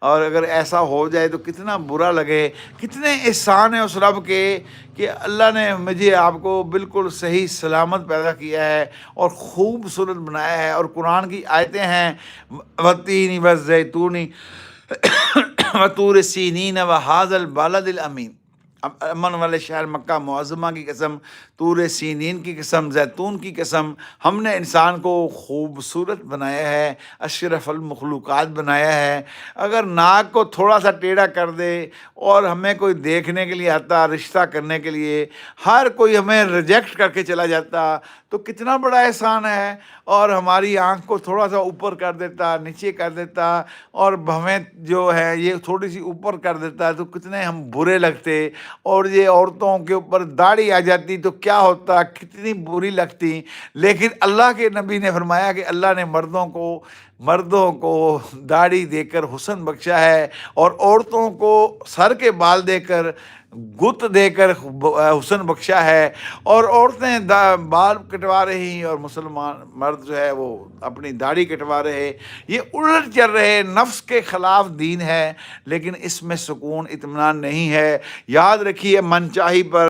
اور اگر ایسا ہو جائے تو کتنا برا لگے، کتنے احسان ہیں اس رب کے کہ اللہ نے مجھے آپ کو بالکل صحیح سلامت پیدا کیا ہے اور خوبصورت بنایا ہے۔ اور قرآن کی آیتیں ہیں، وَالتِّینِ وَالزَّیتُونِ وَطُورِ سِینِینَ وَھَٰذَا الْبَلَدِ الْأَمِینِ، امن والے شہر مکہ معظمہ کی قسم، طور سینین کی قسم، زیتون کی قسم، ہم نے انسان کو خوبصورت بنایا ہے، اشرف المخلوقات بنایا ہے۔ اگر ناک کو تھوڑا سا ٹیڑھا کر دے اور ہمیں کوئی دیکھنے کے لیے آتا، رشتہ کرنے کے لیے، ہر کوئی ہمیں ریجیکٹ کر کے چلا جاتا تو کتنا بڑا احسان ہے۔ اور ہماری آنکھ کو تھوڑا سا اوپر کر دیتا، نیچے کر دیتا، اور ہمیں جو ہے یہ تھوڑی سی اوپر کر دیتا تو کتنے ہم برے لگتے۔ اور یہ عورتوں کے اوپر داڑھی آ جاتی تو کیا ہوتا، کتنی بری لگتی۔ لیکن اللہ کے نبی نے فرمایا کہ اللہ نے مردوں کو داڑھی دے کر حسن بخشا ہے، اور عورتوں کو سر کے بال دے کر، گت دے کر حسن بخشا ہے۔ اور عورتیں بال کٹوا رہی اور مسلمان مرد جو ہے وہ اپنی داڑھی کٹوا رہے، یہ الٹ چل رہے، نفس کے خلاف دین ہے، لیکن اس میں سکون اطمینان نہیں ہے۔ یاد رکھیے من چاہی پر